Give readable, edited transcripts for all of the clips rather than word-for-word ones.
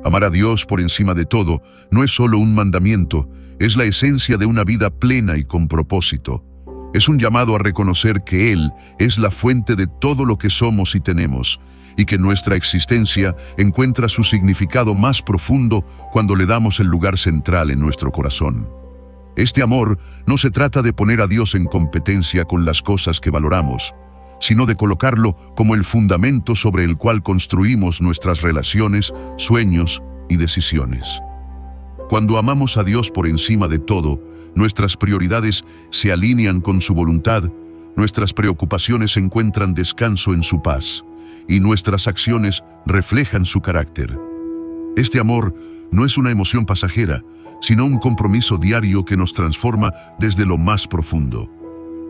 Amar a Dios por encima de todo no es solo un mandamiento, es la esencia de una vida plena y con propósito. Es un llamado a reconocer que Él es la fuente de todo lo que somos y tenemos, y que nuestra existencia encuentra su significado más profundo cuando le damos el lugar central en nuestro corazón. Este amor no se trata de poner a Dios en competencia con las cosas que valoramos, sino de colocarlo como el fundamento sobre el cual construimos nuestras relaciones, sueños y decisiones. Cuando amamos a Dios por encima de todo, nuestras prioridades se alinean con su voluntad, nuestras preocupaciones encuentran descanso en su paz, y nuestras acciones reflejan su carácter. Este amor no es una emoción pasajera, sino un compromiso diario que nos transforma desde lo más profundo.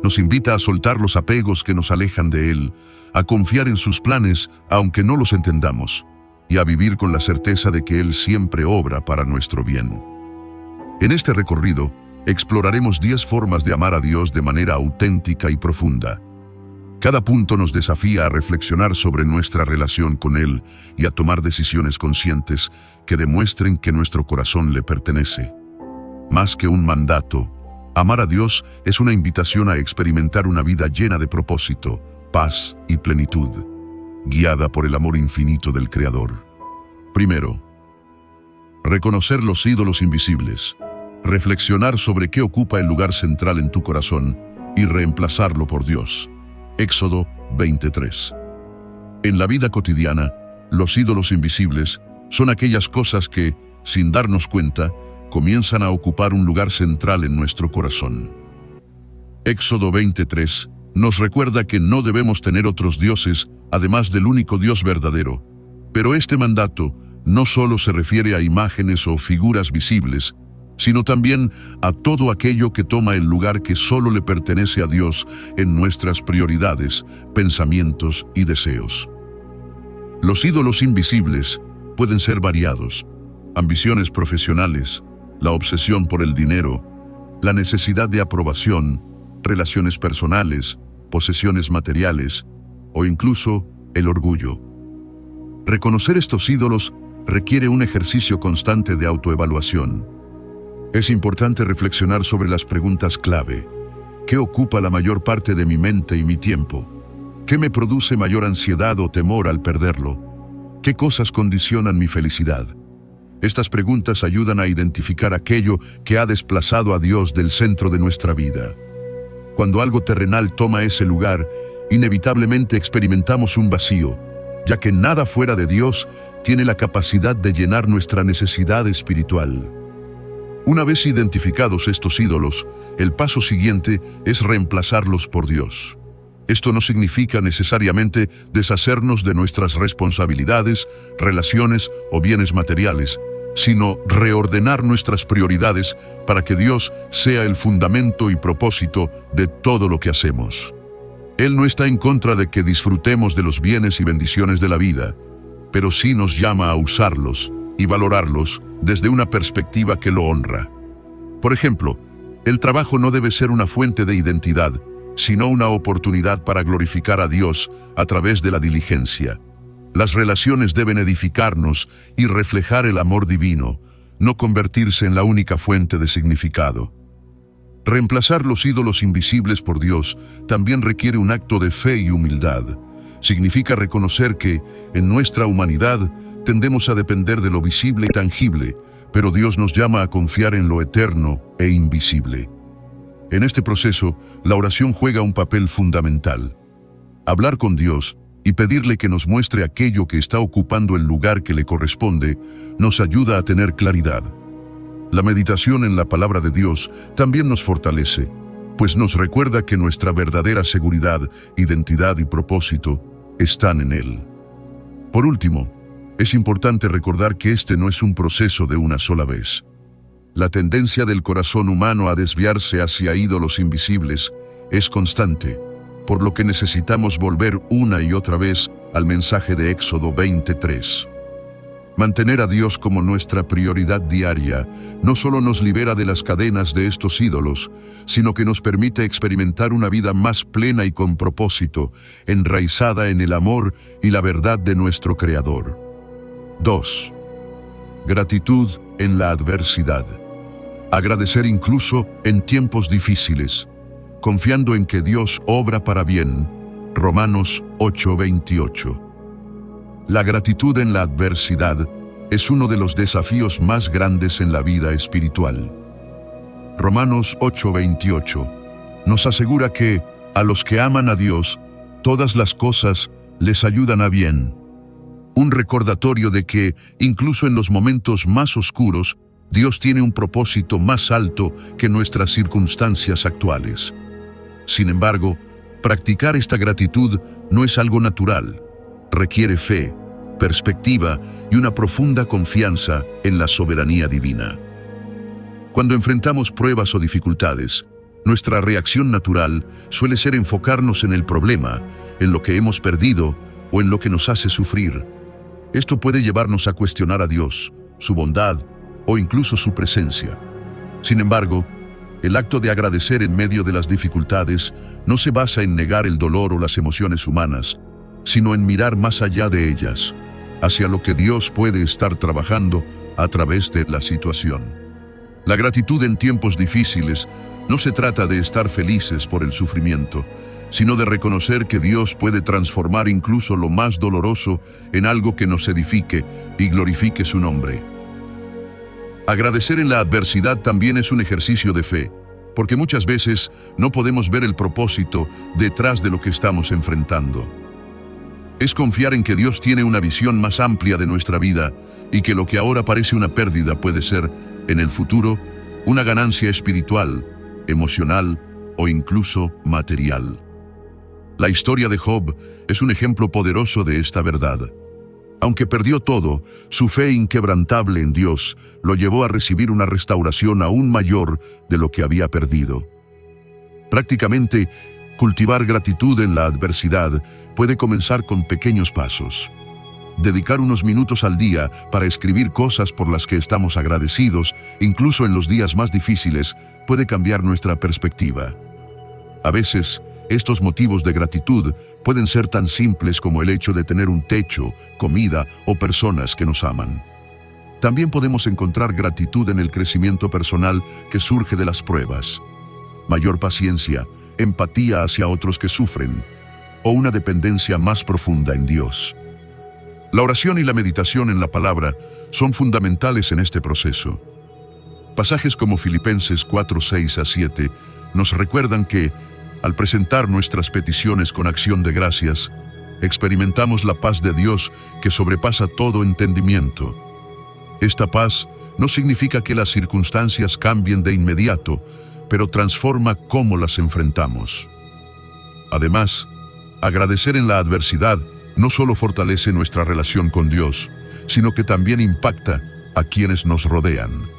Nos invita a soltar los apegos que nos alejan de Él, a confiar en sus planes aunque no los entendamos, y a vivir con la certeza de que Él siempre obra para nuestro bien. En este recorrido, exploraremos 10 formas de amar a Dios de manera auténtica y profunda. Cada punto nos desafía a reflexionar sobre nuestra relación con Él y a tomar decisiones conscientes que demuestren que nuestro corazón le pertenece. Más que un mandato, amar a Dios es una invitación a experimentar una vida llena de propósito, paz y plenitud, guiada por el amor infinito del Creador. Primero, reconocer los ídolos invisibles, reflexionar sobre qué ocupa el lugar central en tu corazón y reemplazarlo por Dios. Éxodo 23. En la vida cotidiana, los ídolos invisibles son aquellas cosas que, sin darnos cuenta, comienzan a ocupar un lugar central en nuestro corazón. Éxodo 23 nos recuerda que no debemos tener otros dioses además del único Dios verdadero, pero este mandato no solo se refiere a imágenes o figuras visibles, sino también a todo aquello que toma el lugar que solo le pertenece a Dios en nuestras prioridades, pensamientos y deseos. Los ídolos invisibles pueden ser variados: ambiciones profesionales, la obsesión por el dinero, la necesidad de aprobación, relaciones personales, posesiones materiales o incluso el orgullo. Reconocer estos ídolos requiere un ejercicio constante de autoevaluación. Es importante reflexionar sobre las preguntas clave. ¿Qué ocupa la mayor parte de mi mente y mi tiempo? ¿Qué me produce mayor ansiedad o temor al perderlo? ¿Qué cosas condicionan mi felicidad? Estas preguntas ayudan a identificar aquello que ha desplazado a Dios del centro de nuestra vida. Cuando algo terrenal toma ese lugar, inevitablemente experimentamos un vacío, ya que nada fuera de Dios tiene la capacidad de llenar nuestra necesidad espiritual. Una vez identificados estos ídolos, el paso siguiente es reemplazarlos por Dios. Esto no significa necesariamente deshacernos de nuestras responsabilidades, relaciones o bienes materiales, sino reordenar nuestras prioridades para que Dios sea el fundamento y propósito de todo lo que hacemos. Él no está en contra de que disfrutemos de los bienes y bendiciones de la vida, pero sí nos llama a usarlos y valorarlos desde una perspectiva que lo honra. Por ejemplo, el trabajo no debe ser una fuente de identidad, sino una oportunidad para glorificar a Dios a través de la diligencia. Las relaciones deben edificarnos y reflejar el amor divino, no convertirse en la única fuente de significado. Reemplazar los ídolos invisibles por Dios también requiere un acto de fe y humildad. Significa reconocer que, en nuestra humanidad, tendemos a depender de lo visible y tangible, pero Dios nos llama a confiar en lo eterno e invisible. En este proceso, la oración juega un papel fundamental. Hablar con Dios y pedirle que nos muestre aquello que está ocupando el lugar que le corresponde nos ayuda a tener claridad. La meditación en la palabra de Dios también nos fortalece, pues nos recuerda que nuestra verdadera seguridad, identidad y propósito están en Él. Por último, es importante recordar que este no es un proceso de una sola vez. La tendencia del corazón humano a desviarse hacia ídolos invisibles es constante, por lo que necesitamos volver una y otra vez al mensaje de Éxodo 23. Mantener a Dios como nuestra prioridad diaria no solo nos libera de las cadenas de estos ídolos, sino que nos permite experimentar una vida más plena y con propósito, enraizada en el amor y la verdad de nuestro Creador. 2. Gratitud en la adversidad. Agradecer incluso en tiempos difíciles, confiando en que Dios obra para bien. Romanos 8:28. La gratitud en la adversidad es uno de los desafíos más grandes en la vida espiritual. Romanos 8:28 nos asegura que, a los que aman a Dios, todas las cosas les ayudan a bien. Un recordatorio de que, incluso en los momentos más oscuros, Dios tiene un propósito más alto que nuestras circunstancias actuales. Sin embargo, practicar esta gratitud no es algo natural. Requiere fe, perspectiva y una profunda confianza en la soberanía divina. Cuando enfrentamos pruebas o dificultades, nuestra reacción natural suele ser enfocarnos en el problema, en lo que hemos perdido o en lo que nos hace sufrir. Esto puede llevarnos a cuestionar a Dios, su bondad o incluso su presencia. Sin embargo, el acto de agradecer en medio de las dificultades no se basa en negar el dolor o las emociones humanas, sino en mirar más allá de ellas, hacia lo que Dios puede estar trabajando a través de la situación. La gratitud en tiempos difíciles no se trata de estar felices por el sufrimiento, sino de reconocer que Dios puede transformar incluso lo más doloroso en algo que nos edifique y glorifique su nombre. Agradecer en la adversidad también es un ejercicio de fe, porque muchas veces no podemos ver el propósito detrás de lo que estamos enfrentando. Es confiar en que Dios tiene una visión más amplia de nuestra vida y que lo que ahora parece una pérdida puede ser, en el futuro, una ganancia espiritual, emocional o incluso material. La historia de Job es un ejemplo poderoso de esta verdad. Aunque perdió todo, su fe inquebrantable en Dios lo llevó a recibir una restauración aún mayor de lo que había perdido. Prácticamente, cultivar gratitud en la adversidad puede comenzar con pequeños pasos. Dedicar unos minutos al día para escribir cosas por las que estamos agradecidos, incluso en los días más difíciles, puede cambiar nuestra perspectiva. A veces, estos motivos de gratitud pueden ser tan simples como el hecho de tener un techo, comida o personas que nos aman. También podemos encontrar gratitud en el crecimiento personal que surge de las pruebas. Mayor paciencia, empatía hacia otros que sufren, o una dependencia más profunda en Dios. La oración y la meditación en la palabra son fundamentales en este proceso. Pasajes como Filipenses 4:6-7 nos recuerdan que, al presentar nuestras peticiones con acción de gracias, experimentamos la paz de Dios que sobrepasa todo entendimiento. Esta paz no significa que las circunstancias cambien de inmediato, pero transforma cómo las enfrentamos. Además, agradecer en la adversidad no solo fortalece nuestra relación con Dios, sino que también impacta a quienes nos rodean.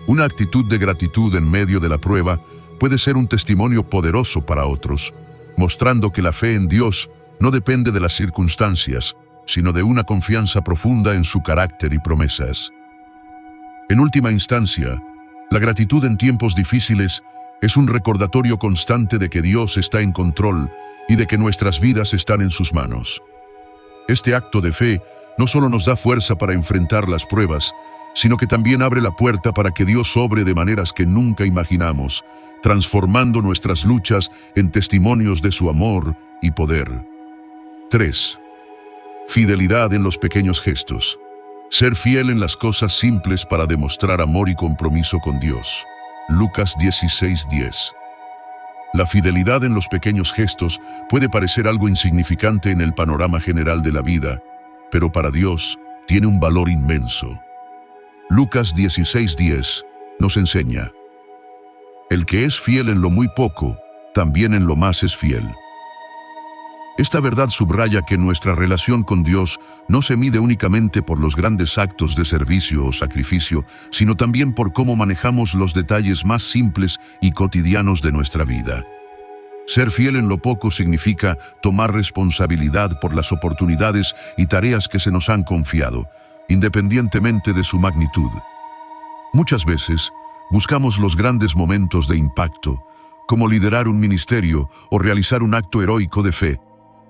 Una actitud de gratitud en medio de la prueba puede ser un testimonio poderoso para otros, mostrando que la fe en Dios no depende de las circunstancias, sino de una confianza profunda en su carácter y promesas. En última instancia, la gratitud en tiempos difíciles es un recordatorio constante de que Dios está en control y de que nuestras vidas están en sus manos. Este acto de fe no solo nos da fuerza para enfrentar las pruebas, sino que también abre la puerta para que Dios obre de maneras que nunca imaginamos, transformando nuestras luchas en testimonios de su amor y poder. 3. Fidelidad en los pequeños gestos. Ser fiel en las cosas simples para demostrar amor y compromiso con Dios. Lucas 16:10. La fidelidad en los pequeños gestos puede parecer algo insignificante en el panorama general de la vida, pero para Dios tiene un valor inmenso. Lucas 16:10 nos enseña: el que es fiel en lo muy poco, también en lo más es fiel. Esta verdad subraya que nuestra relación con Dios no se mide únicamente por los grandes actos de servicio o sacrificio, sino también por cómo manejamos los detalles más simples y cotidianos de nuestra vida. Ser fiel en lo poco significa tomar responsabilidad por las oportunidades y tareas que se nos han confiado, independientemente de su magnitud. Muchas veces, buscamos los grandes momentos de impacto, como liderar un ministerio o realizar un acto heroico de fe,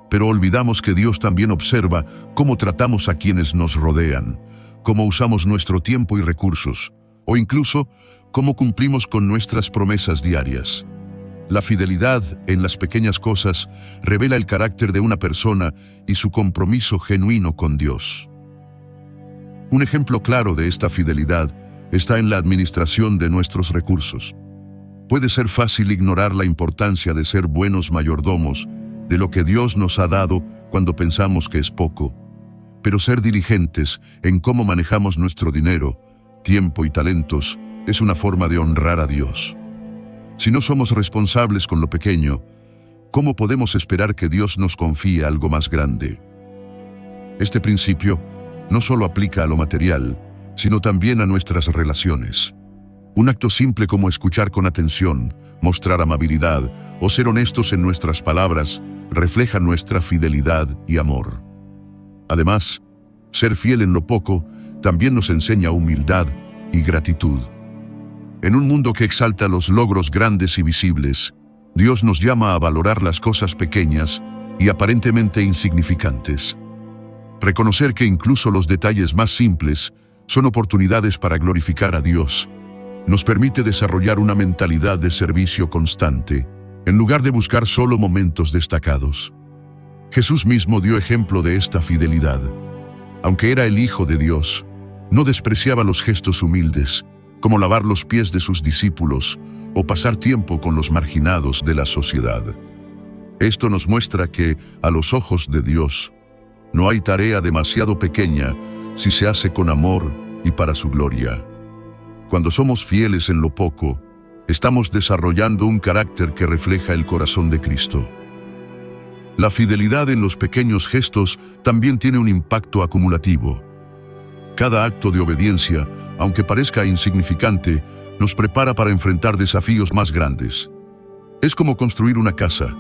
pero olvidamos que Dios también observa cómo tratamos a quienes nos rodean, cómo usamos nuestro tiempo y recursos, o incluso cómo cumplimos con nuestras promesas diarias. La fidelidad en las pequeñas cosas revela el carácter de una persona y su compromiso genuino con Dios. Un ejemplo claro de esta fidelidad está en la administración de nuestros recursos. Puede ser fácil ignorar la importancia de ser buenos mayordomos de lo que Dios nos ha dado cuando pensamos que es poco, pero ser diligentes en cómo manejamos nuestro dinero, tiempo y talentos es una forma de honrar a Dios. Si no somos responsables con lo pequeño, ¿cómo podemos esperar que Dios nos confíe algo más grande? Este principio no solo aplica a lo material, sino también a nuestras relaciones. Un acto simple como escuchar con atención, mostrar amabilidad o ser honestos en nuestras palabras refleja nuestra fidelidad y amor. Además, ser fiel en lo poco también nos enseña humildad y gratitud. En un mundo que exalta los logros grandes y visibles, Dios nos llama a valorar las cosas pequeñas y aparentemente insignificantes. Reconocer que incluso los detalles más simples son oportunidades para glorificar a Dios nos permite desarrollar una mentalidad de servicio constante, en lugar de buscar solo momentos destacados. Jesús mismo dio ejemplo de esta fidelidad. Aunque era el Hijo de Dios, no despreciaba los gestos humildes, como lavar los pies de sus discípulos o pasar tiempo con los marginados de la sociedad. Esto nos muestra que, a los ojos de Dios, no hay tarea demasiado pequeña si se hace con amor y para su gloria. Cuando somos fieles en lo poco, estamos desarrollando un carácter que refleja el corazón de Cristo. La fidelidad en los pequeños gestos también tiene un impacto acumulativo. Cada acto de obediencia, aunque parezca insignificante, nos prepara para enfrentar desafíos más grandes. Es como construir una casa.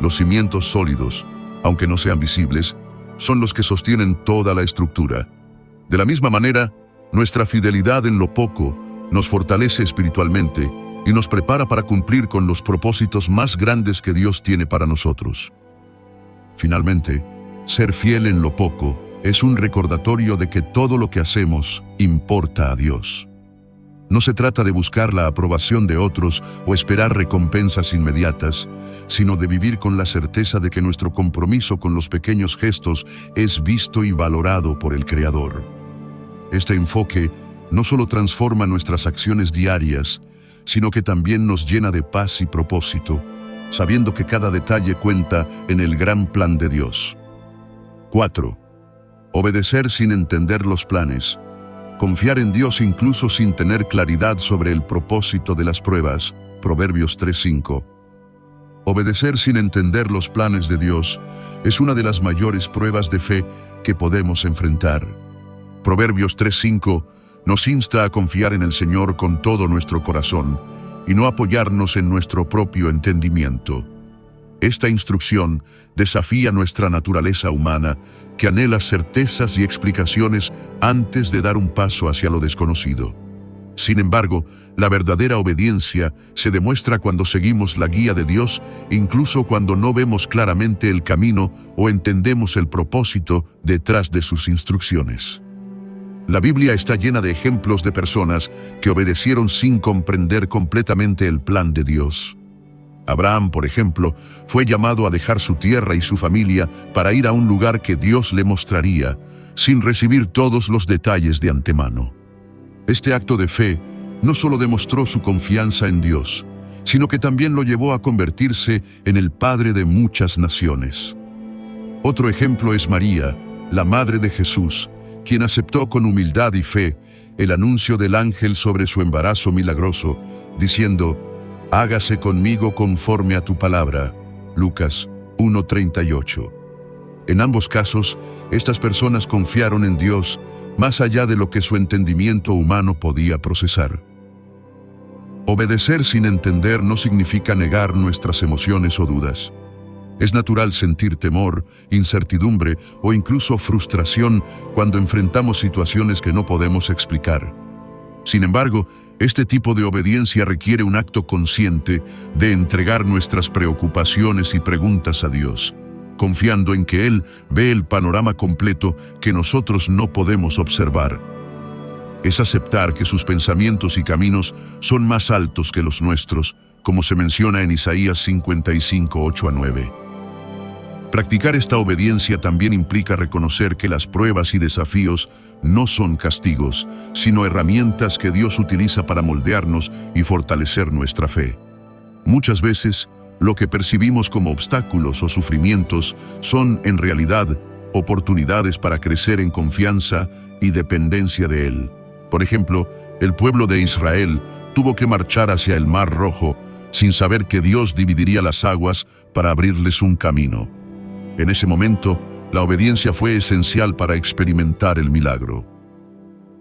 Los cimientos sólidos, aunque no sean visibles, son los que sostienen toda la estructura. De la misma manera, nuestra fidelidad en lo poco nos fortalece espiritualmente y nos prepara para cumplir con los propósitos más grandes que Dios tiene para nosotros. Finalmente, ser fiel en lo poco es un recordatorio de que todo lo que hacemos importa a Dios. No se trata de buscar la aprobación de otros o esperar recompensas inmediatas, sino de vivir con la certeza de que nuestro compromiso con los pequeños gestos es visto y valorado por el Creador. Este enfoque no solo transforma nuestras acciones diarias, sino que también nos llena de paz y propósito, sabiendo que cada detalle cuenta en el gran plan de Dios. 4. Obedecer sin entender los planes. Confiar en Dios incluso sin tener claridad sobre el propósito de las pruebas. Proverbios 3:5. Obedecer sin entender los planes de Dios es una de las mayores pruebas de fe que podemos enfrentar. Proverbios 3:5 nos insta a confiar en el Señor con todo nuestro corazón y no apoyarnos en nuestro propio entendimiento. Esta instrucción desafía nuestra naturaleza humana, que anhela certezas y explicaciones antes de dar un paso hacia lo desconocido. Sin embargo, la verdadera obediencia se demuestra cuando seguimos la guía de Dios, incluso cuando no vemos claramente el camino o entendemos el propósito detrás de sus instrucciones. La Biblia está llena de ejemplos de personas que obedecieron sin comprender completamente el plan de Dios. Abraham, por ejemplo, fue llamado a dejar su tierra y su familia para ir a un lugar que Dios le mostraría, sin recibir todos los detalles de antemano. Este acto de fe no solo demostró su confianza en Dios, sino que también lo llevó a convertirse en el padre de muchas naciones. Otro ejemplo es María, la madre de Jesús, quien aceptó con humildad y fe el anuncio del ángel sobre su embarazo milagroso, diciendo: «Hágase conmigo conforme a tu palabra». Lucas 1:38. En ambos casos, estas personas confiaron en Dios más allá de lo que su entendimiento humano podía procesar. Obedecer sin entender no significa negar nuestras emociones o dudas. Es natural sentir temor, incertidumbre o incluso frustración cuando enfrentamos situaciones que no podemos explicar. Sin embargo, este tipo de obediencia requiere un acto consciente de entregar nuestras preocupaciones y preguntas a Dios, confiando en que Él ve el panorama completo que nosotros no podemos observar. Es aceptar que sus pensamientos y caminos son más altos que los nuestros, como se menciona en Isaías 55, 8-9. Practicar esta obediencia también implica reconocer que las pruebas y desafíos no son castigos, sino herramientas que Dios utiliza para moldearnos y fortalecer nuestra fe. Muchas veces, lo que percibimos como obstáculos o sufrimientos son, en realidad, oportunidades para crecer en confianza y dependencia de Él. Por ejemplo, el pueblo de Israel tuvo que marchar hacia el Mar Rojo sin saber que Dios dividiría las aguas para abrirles un camino. En ese momento, la obediencia fue esencial para experimentar el milagro.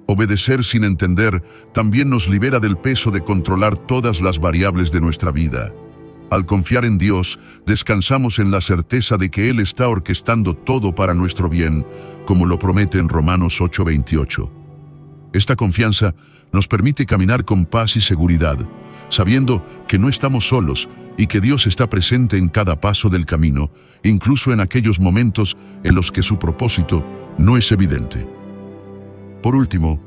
Obedecer sin entender también nos libera del peso de controlar todas las variables de nuestra vida. Al confiar en Dios, descansamos en la certeza de que Él está orquestando todo para nuestro bien, como lo promete en Romanos 8:28. Esta confianza nos permite caminar con paz y seguridad, sabiendo que no estamos solos y que Dios está presente en cada paso del camino, incluso en aquellos momentos en los que su propósito no es evidente. Por último,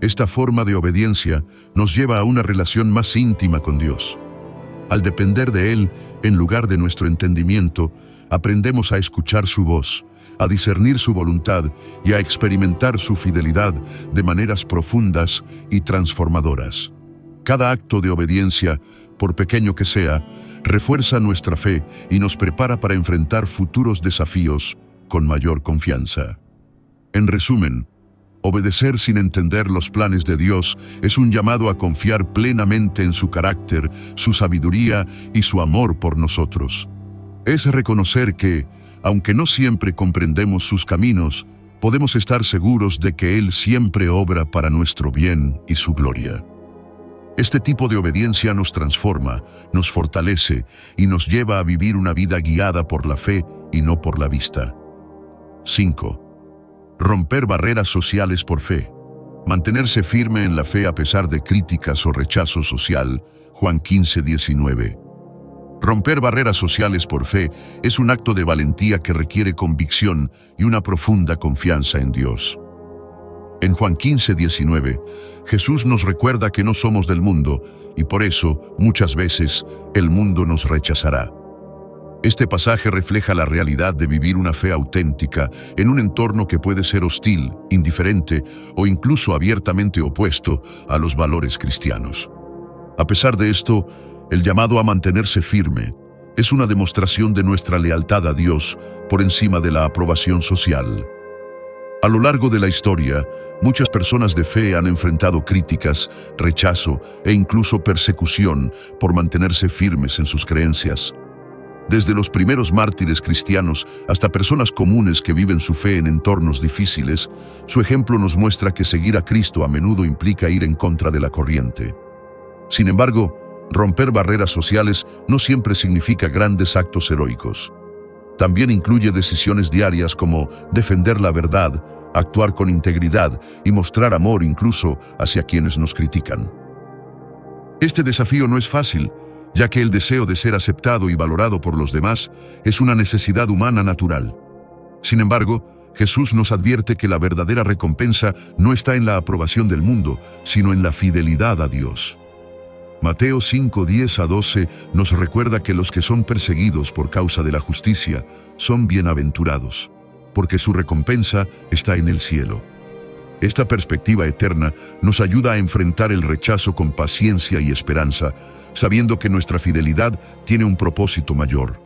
esta forma de obediencia nos lleva a una relación más íntima con Dios. Al depender de Él, en lugar de nuestro entendimiento, aprendemos a escuchar su voz, a discernir su voluntad y a experimentar su fidelidad de maneras profundas y transformadoras. Cada acto de obediencia, por pequeño que sea, refuerza nuestra fe y nos prepara para enfrentar futuros desafíos con mayor confianza. En resumen, obedecer sin entender los planes de Dios es un llamado a confiar plenamente en su carácter, su sabiduría y su amor por nosotros. Es reconocer que, aunque no siempre comprendemos sus caminos, podemos estar seguros de que Él siempre obra para nuestro bien y su gloria. Este tipo de obediencia nos transforma, nos fortalece y nos lleva a vivir una vida guiada por la fe y no por la vista. 5. Romper barreras sociales por fe. Mantenerse firme en la fe a pesar de críticas o rechazo social. Juan 15:19. Romper barreras sociales por fe es un acto de valentía que requiere convicción y una profunda confianza en Dios. En Juan 15:19, Jesús nos recuerda que no somos del mundo y por eso, muchas veces, el mundo nos rechazará. Este pasaje refleja la realidad de vivir una fe auténtica en un entorno que puede ser hostil, indiferente o incluso abiertamente opuesto a los valores cristianos. A pesar de esto, el llamado a mantenerse firme es una demostración de nuestra lealtad a Dios por encima de la aprobación social. A lo largo de la historia, muchas personas de fe han enfrentado críticas, rechazo e incluso persecución por mantenerse firmes en sus creencias. Desde los primeros mártires cristianos hasta personas comunes que viven su fe en entornos difíciles, su ejemplo nos muestra que seguir a Cristo a menudo implica ir en contra de la corriente. Sin embargo, romper barreras sociales no siempre significa grandes actos heroicos. También incluye decisiones diarias como defender la verdad, actuar con integridad y mostrar amor incluso hacia quienes nos critican. Este desafío no es fácil, ya que el deseo de ser aceptado y valorado por los demás es una necesidad humana natural. Sin embargo, Jesús nos advierte que la verdadera recompensa no está en la aprobación del mundo, sino en la fidelidad a Dios. Mateo 5:10-12 nos recuerda que los que son perseguidos por causa de la justicia son bienaventurados, porque su recompensa está en el cielo. Esta perspectiva eterna nos ayuda a enfrentar el rechazo con paciencia y esperanza, sabiendo que nuestra fidelidad tiene un propósito mayor.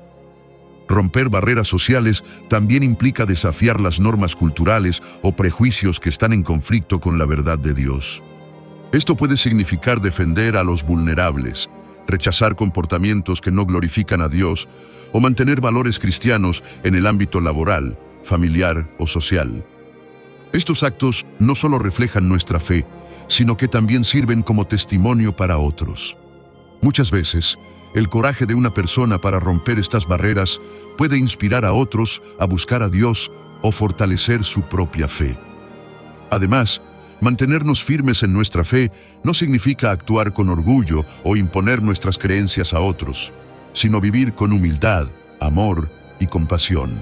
Romper barreras sociales también implica desafiar las normas culturales o prejuicios que están en conflicto con la verdad de Dios. Esto puede significar defender a los vulnerables, rechazar comportamientos que no glorifican a Dios o mantener valores cristianos en el ámbito laboral, familiar o social. Estos actos no solo reflejan nuestra fe, sino que también sirven como testimonio para otros. Muchas veces, el coraje de una persona para romper estas barreras puede inspirar a otros a buscar a Dios o fortalecer su propia fe. Además, mantenernos firmes en nuestra fe no significa actuar con orgullo o imponer nuestras creencias a otros, sino vivir con humildad, amor y compasión.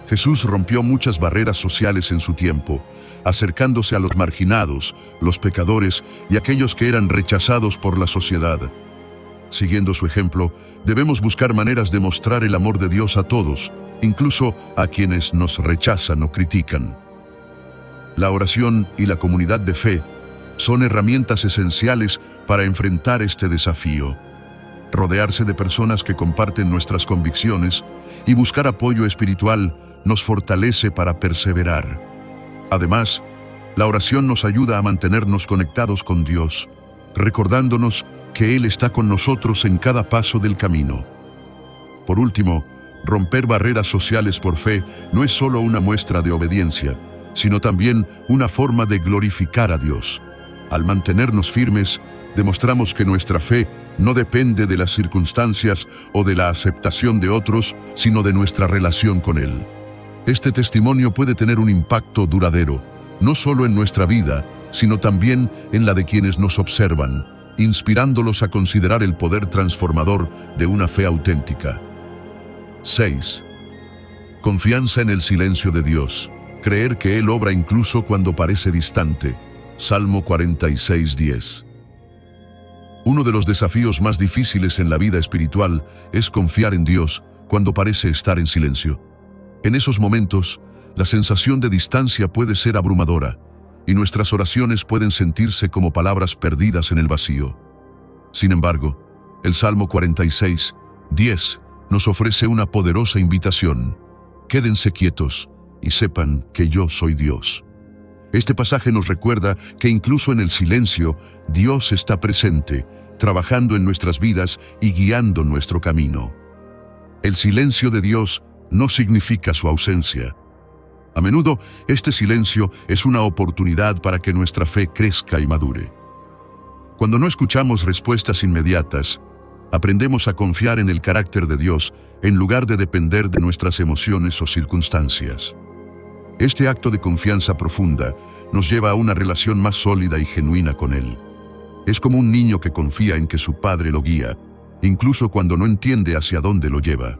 Jesús rompió muchas barreras sociales en su tiempo, acercándose a los marginados, los pecadores y aquellos que eran rechazados por la sociedad. Siguiendo su ejemplo, debemos buscar maneras de mostrar el amor de Dios a todos, incluso a quienes nos rechazan o critican. La oración y la comunidad de fe son herramientas esenciales para enfrentar este desafío. Rodearse de personas que comparten nuestras convicciones y buscar apoyo espiritual nos fortalece para perseverar. Además, la oración nos ayuda a mantenernos conectados con Dios, recordándonos que Él está con nosotros en cada paso del camino. Por último, romper barreras sociales por fe no es solo una muestra de obediencia, sino también una forma de glorificar a Dios. Al mantenernos firmes, demostramos que nuestra fe no depende de las circunstancias o de la aceptación de otros, sino de nuestra relación con Él. Este testimonio puede tener un impacto duradero, no solo en nuestra vida, sino también en la de quienes nos observan, inspirándolos a considerar el poder transformador de una fe auténtica. 6. Confianza en el silencio de Dios. Creer que Él obra incluso cuando parece distante. Salmo 46:10. Uno de los desafíos más difíciles en la vida espiritual es confiar en Dios cuando parece estar en silencio. En esos momentos, la sensación de distancia puede ser abrumadora, y nuestras oraciones pueden sentirse como palabras perdidas en el vacío. Sin embargo, el Salmo 46:10 nos ofrece una poderosa invitación. Quédense quietos y sepan que yo soy Dios. Este pasaje nos recuerda que incluso en el silencio, Dios está presente, trabajando en nuestras vidas y guiando nuestro camino. El silencio de Dios no significa su ausencia. A menudo, este silencio es una oportunidad para que nuestra fe crezca y madure. Cuando no escuchamos respuestas inmediatas, aprendemos a confiar en el carácter de Dios en lugar de depender de nuestras emociones o circunstancias. Este acto de confianza profunda nos lleva a una relación más sólida y genuina con Él. Es como un niño que confía en que su padre lo guía, incluso cuando no entiende hacia dónde lo lleva.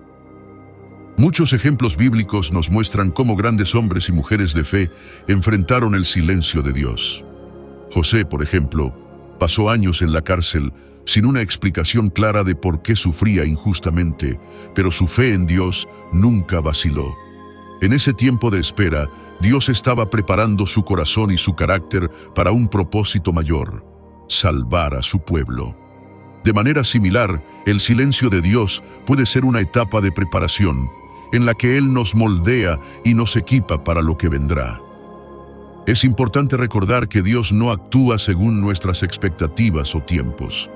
Muchos ejemplos bíblicos nos muestran cómo grandes hombres y mujeres de fe enfrentaron el silencio de Dios. José, por ejemplo, pasó años en la cárcel sin una explicación clara de por qué sufría injustamente, pero su fe en Dios nunca vaciló. En ese tiempo de espera, Dios estaba preparando su corazón y su carácter para un propósito mayor: salvar a su pueblo. De manera similar, el silencio de Dios puede ser una etapa de preparación, en la que Él nos moldea y nos equipa para lo que vendrá. Es importante recordar que Dios no actúa según nuestras expectativas o tiempos.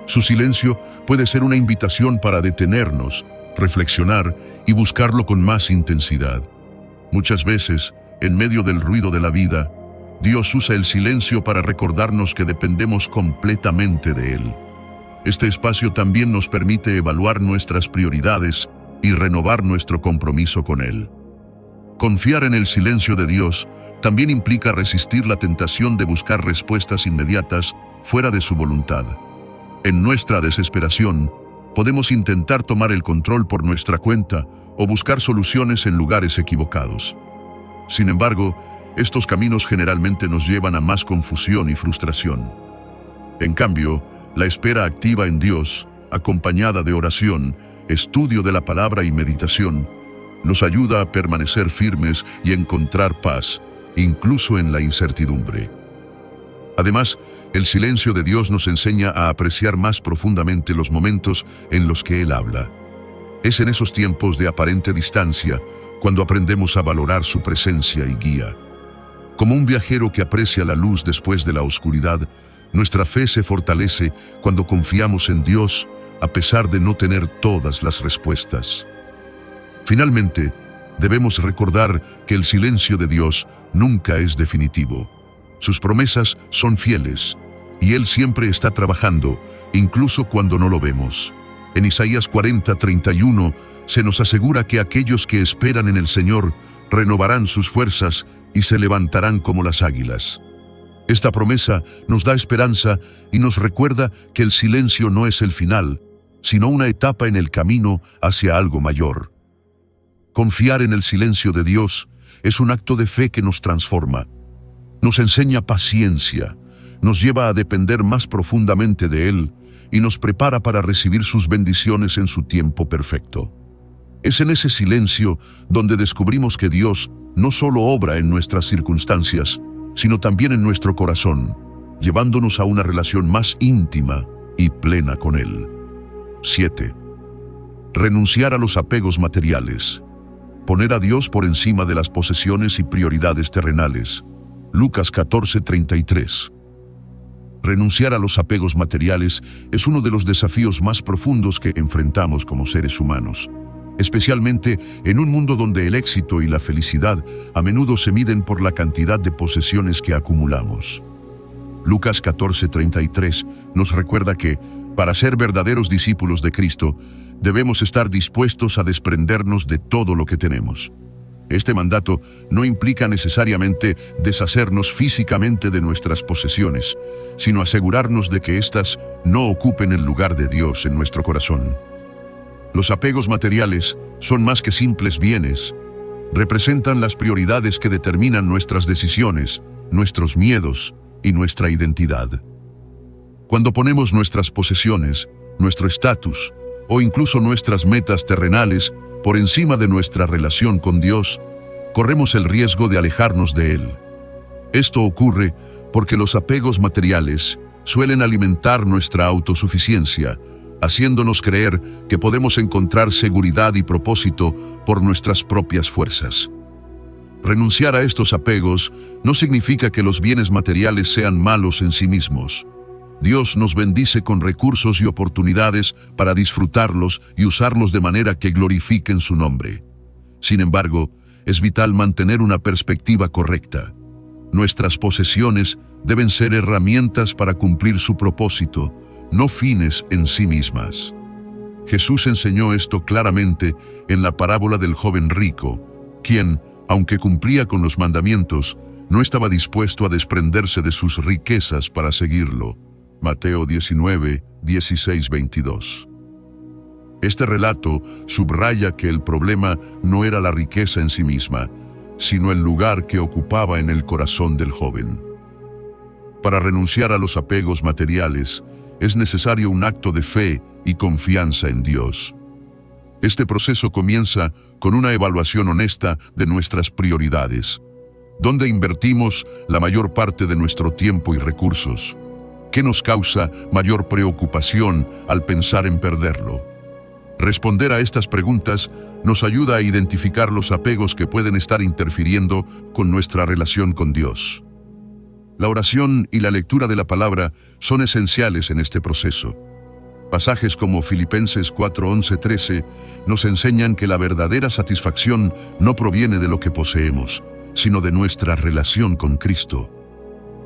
Su silencio puede ser una invitación para detenernos, reflexionar y buscarlo con más intensidad. Muchas veces, en medio del ruido de la vida, Dios usa el silencio para recordarnos que dependemos completamente de Él. Este espacio también nos permite evaluar nuestras prioridades y renovar nuestro compromiso con Él. Confiar en el silencio de Dios también implica resistir la tentación de buscar respuestas inmediatas fuera de su voluntad. En nuestra desesperación, podemos intentar tomar el control por nuestra cuenta o buscar soluciones en lugares equivocados. Sin embargo, estos caminos generalmente nos llevan a más confusión y frustración. En cambio, la espera activa en Dios, acompañada de oración, estudio de la palabra y meditación, nos ayuda a permanecer firmes y encontrar paz, incluso en la incertidumbre. Además, el silencio de Dios nos enseña a apreciar más profundamente los momentos en los que Él habla. Es en esos tiempos de aparente distancia cuando aprendemos a valorar su presencia y guía. Como un viajero que aprecia la luz después de la oscuridad, nuestra fe se fortalece cuando confiamos en Dios a pesar de no tener todas las respuestas. Finalmente, debemos recordar que el silencio de Dios nunca es definitivo. Sus promesas son fieles, y Él siempre está trabajando, incluso cuando no lo vemos. En Isaías 40:31 se nos asegura que aquellos que esperan en el Señor renovarán sus fuerzas y se levantarán como las águilas. Esta promesa nos da esperanza y nos recuerda que el silencio no es el final, sino una etapa en el camino hacia algo mayor. Confiar en el silencio de Dios es un acto de fe que nos transforma. Nos enseña paciencia, nos lleva a depender más profundamente de Él y nos prepara para recibir sus bendiciones en su tiempo perfecto. Es en ese silencio donde descubrimos que Dios no solo obra en nuestras circunstancias, sino también en nuestro corazón, llevándonos a una relación más íntima y plena con Él. 7. Renunciar a los apegos materiales. Poner a Dios por encima de las posesiones y prioridades terrenales. Lucas 14:33. Renunciar a los apegos materiales es uno de los desafíos más profundos que enfrentamos como seres humanos, especialmente en un mundo donde el éxito y la felicidad a menudo se miden por la cantidad de posesiones que acumulamos. Lucas 14:33 nos recuerda que, para ser verdaderos discípulos de Cristo, debemos estar dispuestos a desprendernos de todo lo que tenemos. Este mandato no implica necesariamente deshacernos físicamente de nuestras posesiones, sino asegurarnos de que éstas no ocupen el lugar de Dios en nuestro corazón. Los apegos materiales son más que simples bienes. Representan las prioridades que determinan nuestras decisiones, nuestros miedos y nuestra identidad. Cuando ponemos nuestras posesiones, nuestro estatus o incluso nuestras metas terrenales por encima de nuestra relación con Dios, corremos el riesgo de alejarnos de Él. Esto ocurre porque los apegos materiales suelen alimentar nuestra autosuficiencia, haciéndonos creer que podemos encontrar seguridad y propósito por nuestras propias fuerzas. Renunciar a estos apegos no significa que los bienes materiales sean malos en sí mismos. Dios nos bendice con recursos y oportunidades para disfrutarlos y usarlos de manera que glorifiquen su nombre. Sin embargo, es vital mantener una perspectiva correcta. Nuestras posesiones deben ser herramientas para cumplir su propósito, no fines en sí mismas. Jesús enseñó esto claramente en la parábola del joven rico, quien, aunque cumplía con los mandamientos, no estaba dispuesto a desprenderse de sus riquezas para seguirlo. Mateo 19, 16, 22. Este relato subraya que el problema no era la riqueza en sí misma, sino el lugar que ocupaba en el corazón del joven. Para renunciar a los apegos materiales, es necesario un acto de fe y confianza en Dios. Este proceso comienza con una evaluación honesta de nuestras prioridades. ¿Dónde invertimos la mayor parte de nuestro tiempo y recursos? ¿Qué nos causa mayor preocupación al pensar en perderlo? Responder a estas preguntas nos ayuda a identificar los apegos que pueden estar interfiriendo con nuestra relación con Dios. La oración y la lectura de la palabra son esenciales en este proceso. Pasajes como Filipenses 4:11-13 nos enseñan que la verdadera satisfacción no proviene de lo que poseemos, sino de nuestra relación con Cristo.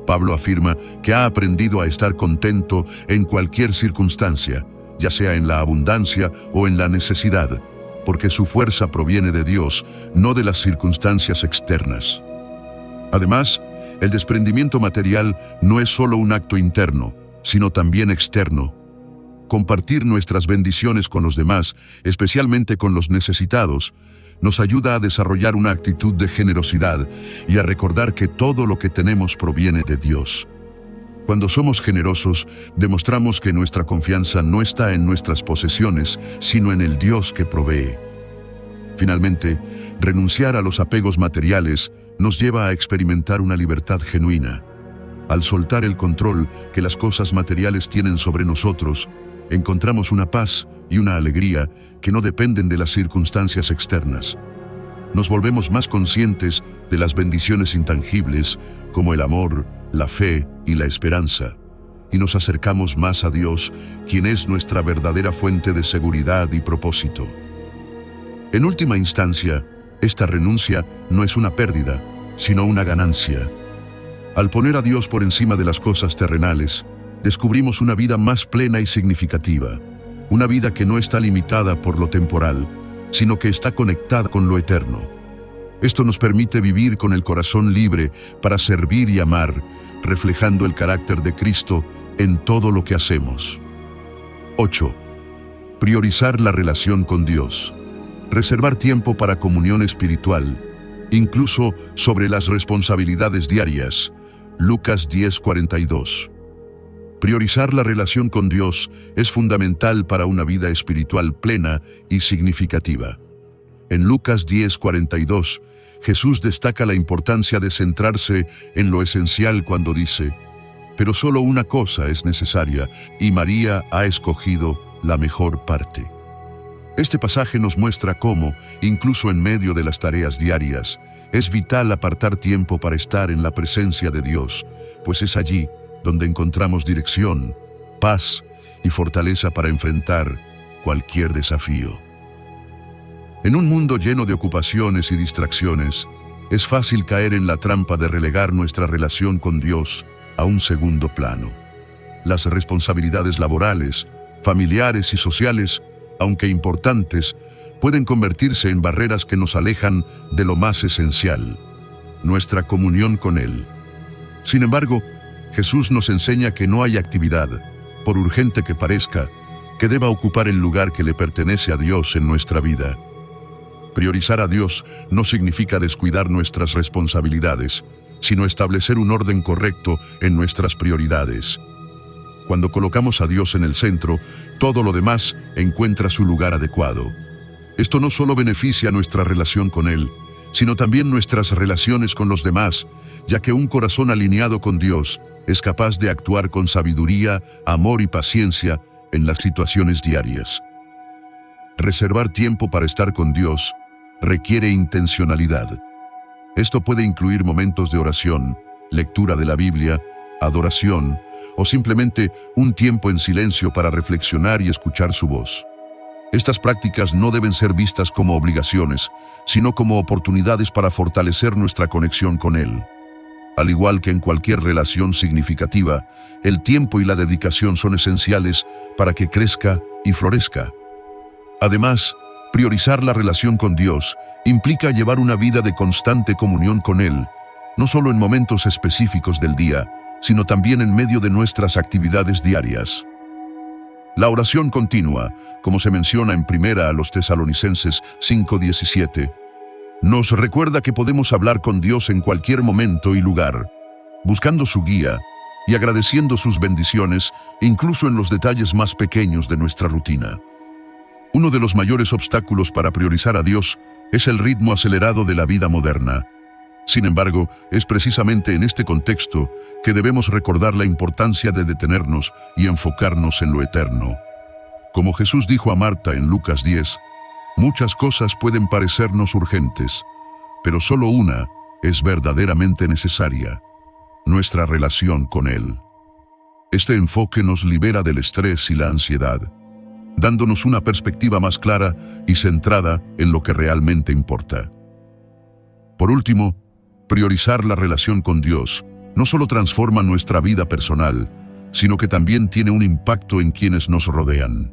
Pablo afirma que ha aprendido a estar contento en cualquier circunstancia, ya sea en la abundancia o en la necesidad, porque su fuerza proviene de Dios, no de las circunstancias externas. Además, el desprendimiento material no es solo un acto interno, sino también externo. Compartir nuestras bendiciones con los demás, especialmente con los necesitados, nos ayuda a desarrollar una actitud de generosidad y a recordar que todo lo que tenemos proviene de Dios. Cuando somos generosos, demostramos que nuestra confianza no está en nuestras posesiones, sino en el Dios que provee. Finalmente, renunciar a los apegos materiales nos lleva a experimentar una libertad genuina. Al soltar el control que las cosas materiales tienen sobre nosotros, encontramos una paz y una alegría que no dependen de las circunstancias externas. Nos volvemos más conscientes de las bendiciones intangibles, como el amor, la fe y la esperanza, y nos acercamos más a Dios, quien es nuestra verdadera fuente de seguridad y propósito. En última instancia, esta renuncia no es una pérdida, sino una ganancia. Al poner a Dios por encima de las cosas terrenales, descubrimos una vida más plena y significativa, una vida que no está limitada por lo temporal, sino que está conectada con lo eterno. Esto nos permite vivir con el corazón libre para servir y amar, reflejando el carácter de Cristo en todo lo que hacemos. 8. Priorizar la relación con Dios. Reservar tiempo para comunión espiritual, incluso sobre las responsabilidades diarias. Lucas 10:42. Priorizar la relación con Dios es fundamental para una vida espiritual plena y significativa. En Lucas 10:42, Jesús destaca la importancia de centrarse en lo esencial cuando dice: «Pero solo una cosa es necesaria, y María ha escogido la mejor parte». Este pasaje nos muestra cómo, incluso en medio de las tareas diarias, es vital apartar tiempo para estar en la presencia de Dios, pues es allí donde encontramos dirección, paz y fortaleza para enfrentar cualquier desafío. En un mundo lleno de ocupaciones y distracciones, es fácil caer en la trampa de relegar nuestra relación con Dios a un segundo plano. Las responsabilidades laborales, familiares y sociales, aunque importantes, pueden convertirse en barreras que nos alejan de lo más esencial, nuestra comunión con Él. Sin embargo, Jesús nos enseña que no hay actividad, por urgente que parezca, que deba ocupar el lugar que le pertenece a Dios en nuestra vida. Priorizar a Dios no significa descuidar nuestras responsabilidades, sino establecer un orden correcto en nuestras prioridades. Cuando colocamos a Dios en el centro, todo lo demás encuentra su lugar adecuado. Esto no solo beneficia nuestra relación con Él, sino también nuestras relaciones con los demás, ya que un corazón alineado con Dios es capaz de actuar con sabiduría, amor y paciencia en las situaciones diarias. Reservar tiempo para estar con Dios requiere intencionalidad. Esto puede incluir momentos de oración, lectura de la Biblia, adoración, o simplemente un tiempo en silencio para reflexionar y escuchar su voz. Estas prácticas no deben ser vistas como obligaciones, sino como oportunidades para fortalecer nuestra conexión con Él. Al igual que en cualquier relación significativa, el tiempo y la dedicación son esenciales para que crezca y florezca. Además, priorizar la relación con Dios implica llevar una vida de constante comunión con Él, no solo en momentos específicos del día, sino también en medio de nuestras actividades diarias. La oración continua, como se menciona en 1 Tesalonicenses 5:17, nos recuerda que podemos hablar con Dios en cualquier momento y lugar, buscando su guía y agradeciendo sus bendiciones, incluso en los detalles más pequeños de nuestra rutina. Uno de los mayores obstáculos para priorizar a Dios es el ritmo acelerado de la vida moderna. Sin embargo, es precisamente en este contexto que debemos recordar la importancia de detenernos y enfocarnos en lo eterno. Como Jesús dijo a Marta en Lucas 10, muchas cosas pueden parecernos urgentes, pero solo una es verdaderamente necesaria: nuestra relación con Él. Este enfoque nos libera del estrés y la ansiedad, dándonos una perspectiva más clara y centrada en lo que realmente importa. Por último, priorizar la relación con Dios no solo transforma nuestra vida personal, sino que también tiene un impacto en quienes nos rodean.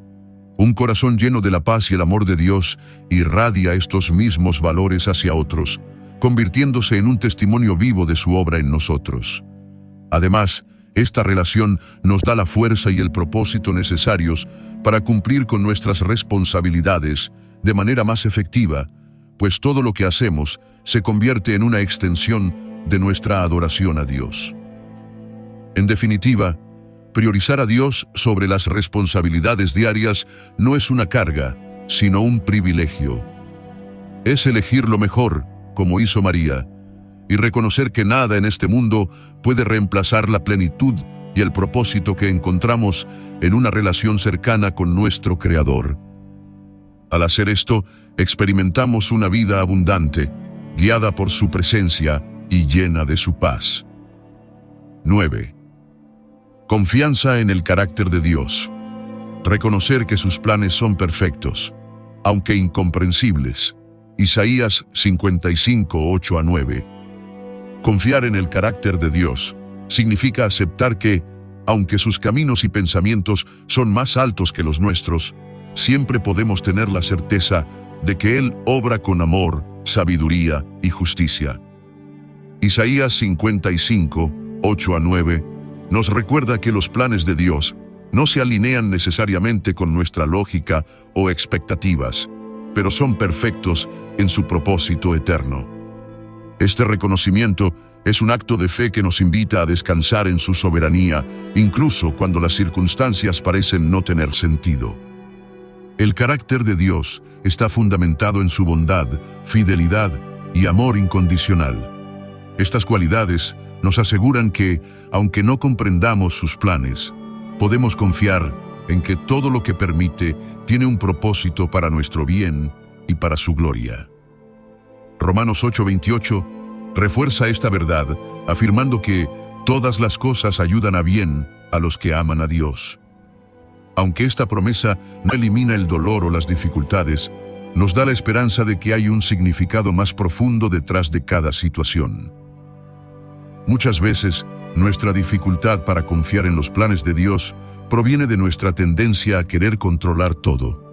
Un corazón lleno de la paz y el amor de Dios irradia estos mismos valores hacia otros, convirtiéndose en un testimonio vivo de su obra en nosotros. Además, esta relación nos da la fuerza y el propósito necesarios para cumplir con nuestras responsabilidades de manera más efectiva, pues todo lo que hacemos se convierte en una extensión de nuestra adoración a Dios. En definitiva, priorizar a Dios sobre las responsabilidades diarias no es una carga, sino un privilegio. Es elegir lo mejor, como hizo María, y reconocer que nada en este mundo puede reemplazar la plenitud y el propósito que encontramos en una relación cercana con nuestro Creador. Al hacer esto, experimentamos una vida abundante, guiada por su presencia y llena de su paz. 9. Confianza en el carácter de Dios. Reconocer que sus planes son perfectos, aunque incomprensibles. Isaías 55, 8-9. Confiar en el carácter de Dios significa aceptar que, aunque sus caminos y pensamientos son más altos que los nuestros, siempre podemos tener la certeza de que Él obra con amor, sabiduría y justicia. Isaías 55, 8-9, nos recuerda que los planes de Dios no se alinean necesariamente con nuestra lógica o expectativas, pero son perfectos en su propósito eterno. Este reconocimiento es un acto de fe que nos invita a descansar en su soberanía, incluso cuando las circunstancias parecen no tener sentido. El carácter de Dios está fundamentado en su bondad, fidelidad y amor incondicional. Estas cualidades nos aseguran que, aunque no comprendamos sus planes, podemos confiar en que todo lo que permite tiene un propósito para nuestro bien y para su gloria. Romanos 8:28 refuerza esta verdad, afirmando que todas las cosas ayudan a bien a los que aman a Dios. Aunque esta promesa no elimina el dolor o las dificultades, nos da la esperanza de que hay un significado más profundo detrás de cada situación. Muchas veces, nuestra dificultad para confiar en los planes de Dios proviene de nuestra tendencia a querer controlar todo.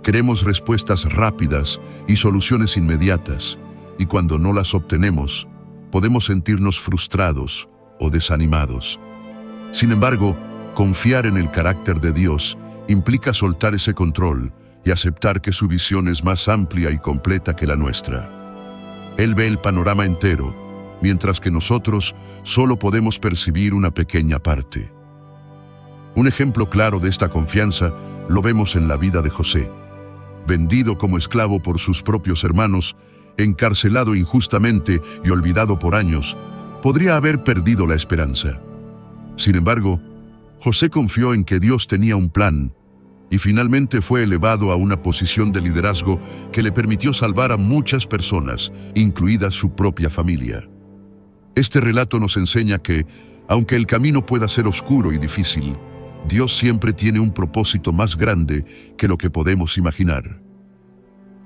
Queremos respuestas rápidas y soluciones inmediatas, y cuando no las obtenemos, podemos sentirnos frustrados o desanimados. Sin embargo, confiar en el carácter de Dios implica soltar ese control y aceptar que su visión es más amplia y completa que la nuestra. Él ve el panorama entero, mientras que nosotros solo podemos percibir una pequeña parte. Un ejemplo claro de esta confianza lo vemos en la vida de José. Vendido como esclavo por sus propios hermanos, encarcelado injustamente y olvidado por años, podría haber perdido la esperanza. Sin embargo, José confió en que Dios tenía un plan y finalmente fue elevado a una posición de liderazgo que le permitió salvar a muchas personas, incluida su propia familia. Este relato nos enseña que, aunque el camino pueda ser oscuro y difícil, Dios siempre tiene un propósito más grande que lo que podemos imaginar.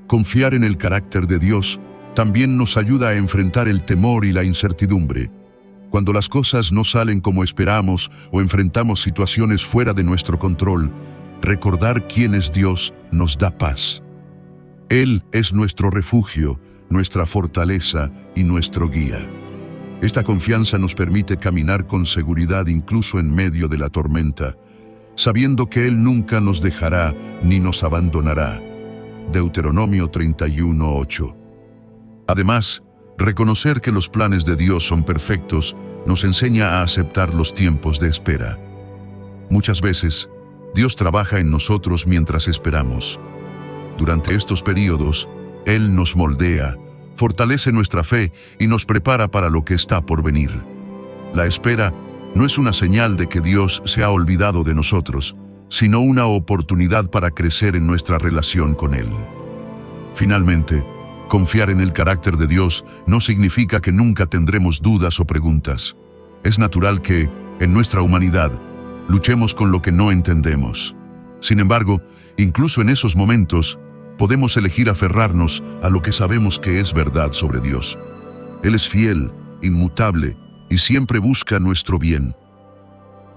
Confiar en el carácter de Dios también nos ayuda a enfrentar el temor y la incertidumbre. Cuando las cosas no salen como esperamos o enfrentamos situaciones fuera de nuestro control, recordar quién es Dios nos da paz. Él es nuestro refugio, nuestra fortaleza y nuestro guía. Esta confianza nos permite caminar con seguridad incluso en medio de la tormenta, sabiendo que Él nunca nos dejará ni nos abandonará. Deuteronomio 31:8. Además, reconocer que los planes de Dios son perfectos nos enseña a aceptar los tiempos de espera. Muchas veces, Dios trabaja en nosotros mientras esperamos. Durante estos periodos, Él nos moldea, fortalece nuestra fe y nos prepara para lo que está por venir. La espera no es una señal de que Dios se ha olvidado de nosotros, sino una oportunidad para crecer en nuestra relación con Él. Finalmente, confiar en el carácter de Dios no significa que nunca tendremos dudas o preguntas. Es natural que, en nuestra humanidad, luchemos con lo que no entendemos. Sin embargo, incluso en esos momentos, podemos elegir aferrarnos a lo que sabemos que es verdad sobre Dios. Él es fiel, inmutable y siempre busca nuestro bien.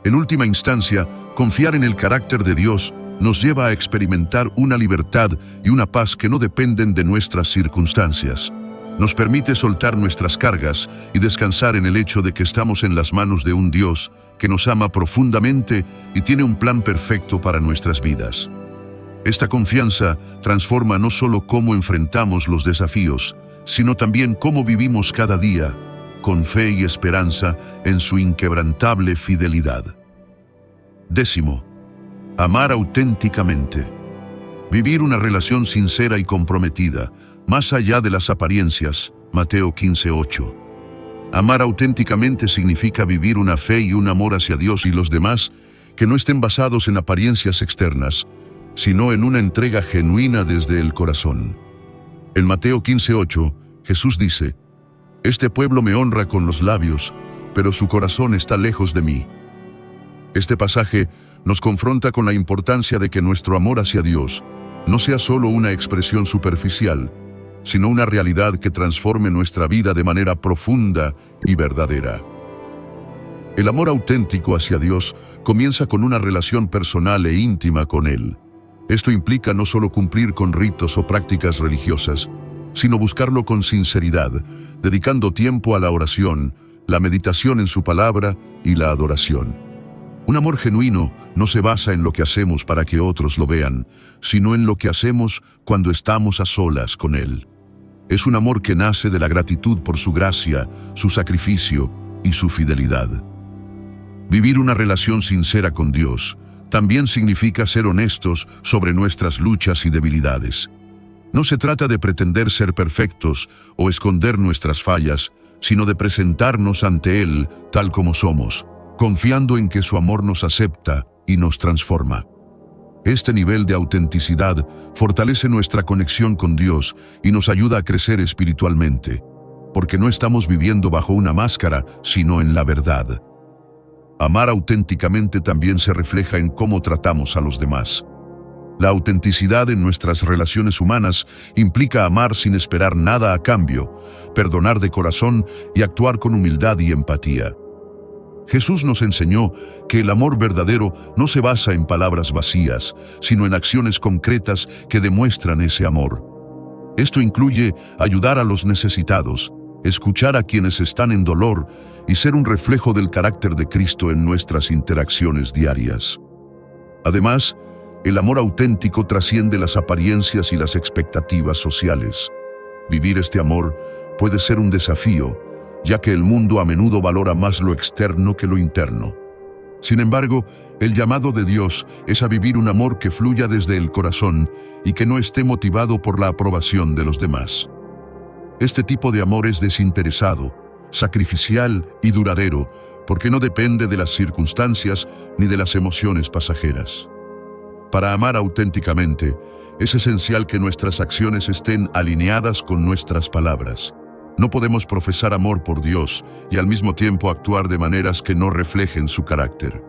En última instancia, confiar en el carácter de Dios nos lleva a experimentar una libertad y una paz que no dependen de nuestras circunstancias. Nos permite soltar nuestras cargas y descansar en el hecho de que estamos en las manos de un Dios que nos ama profundamente y tiene un plan perfecto para nuestras vidas. Esta confianza transforma no solo cómo enfrentamos los desafíos, sino también cómo vivimos cada día, con fe y esperanza en su inquebrantable fidelidad. 10. Amar auténticamente. Vivir una relación sincera y comprometida, más allá de las apariencias. Mateo 15:8. Amar auténticamente significa vivir una fe y un amor hacia Dios y los demás que no estén basados en apariencias externas, sino en una entrega genuina desde el corazón. En Mateo 15:8, Jesús dice: «Este pueblo me honra con los labios, pero su corazón está lejos de mí». Este pasaje nos confronta con la importancia de que nuestro amor hacia Dios no sea solo una expresión superficial, sino una realidad que transforme nuestra vida de manera profunda y verdadera. El amor auténtico hacia Dios comienza con una relación personal e íntima con Él. Esto implica no solo cumplir con ritos o prácticas religiosas, sino buscarlo con sinceridad, dedicando tiempo a la oración, la meditación en su palabra y la adoración. Un amor genuino no se basa en lo que hacemos para que otros lo vean, sino en lo que hacemos cuando estamos a solas con Él. Es un amor que nace de la gratitud por su gracia, su sacrificio y su fidelidad. Vivir una relación sincera con Dios también significa ser honestos sobre nuestras luchas y debilidades. No se trata de pretender ser perfectos o esconder nuestras fallas, sino de presentarnos ante Él tal como somos, confiando en que su amor nos acepta y nos transforma. Este nivel de autenticidad fortalece nuestra conexión con Dios y nos ayuda a crecer espiritualmente, porque no estamos viviendo bajo una máscara, sino en la verdad. Amar auténticamente también se refleja en cómo tratamos a los demás. La autenticidad en nuestras relaciones humanas implica amar sin esperar nada a cambio, perdonar de corazón y actuar con humildad y empatía. Jesús nos enseñó que el amor verdadero no se basa en palabras vacías, sino en acciones concretas que demuestran ese amor. Esto incluye ayudar a los necesitados, escuchar a quienes están en dolor y ser un reflejo del carácter de Cristo en nuestras interacciones diarias. Además, el amor auténtico trasciende las apariencias y las expectativas sociales. Vivir este amor puede ser un desafío, ya que el mundo a menudo valora más lo externo que lo interno. Sin embargo, el llamado de Dios es a vivir un amor que fluya desde el corazón y que no esté motivado por la aprobación de los demás. Este tipo de amor es desinteresado, sacrificial y duradero, porque no depende de las circunstancias ni de las emociones pasajeras. Para amar auténticamente, es esencial que nuestras acciones estén alineadas con nuestras palabras. No podemos profesar amor por Dios y al mismo tiempo actuar de maneras que no reflejen su carácter.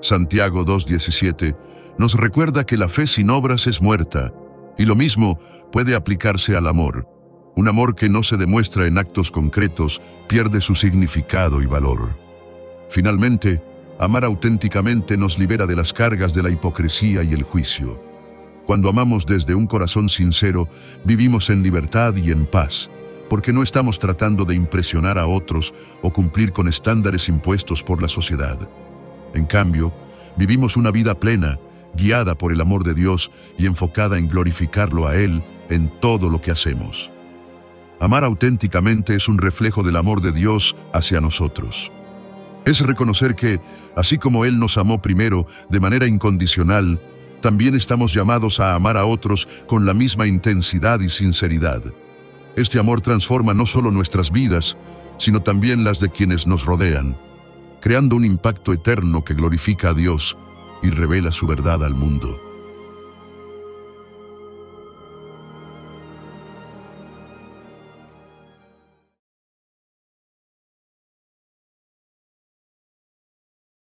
Santiago 2:17 nos recuerda que la fe sin obras es muerta, y lo mismo puede aplicarse al amor. Un amor que no se demuestra en actos concretos pierde su significado y valor. Finalmente, amar auténticamente nos libera de las cargas de la hipocresía y el juicio. Cuando amamos desde un corazón sincero, vivimos en libertad y en paz, porque no estamos tratando de impresionar a otros o cumplir con estándares impuestos por la sociedad. En cambio, vivimos una vida plena, guiada por el amor de Dios y enfocada en glorificarlo a Él en todo lo que hacemos. Amar auténticamente es un reflejo del amor de Dios hacia nosotros. Es reconocer que, así como Él nos amó primero de manera incondicional, también estamos llamados a amar a otros con la misma intensidad y sinceridad. Este amor transforma no solo nuestras vidas, sino también las de quienes nos rodean, creando un impacto eterno que glorifica a Dios y revela su verdad al mundo.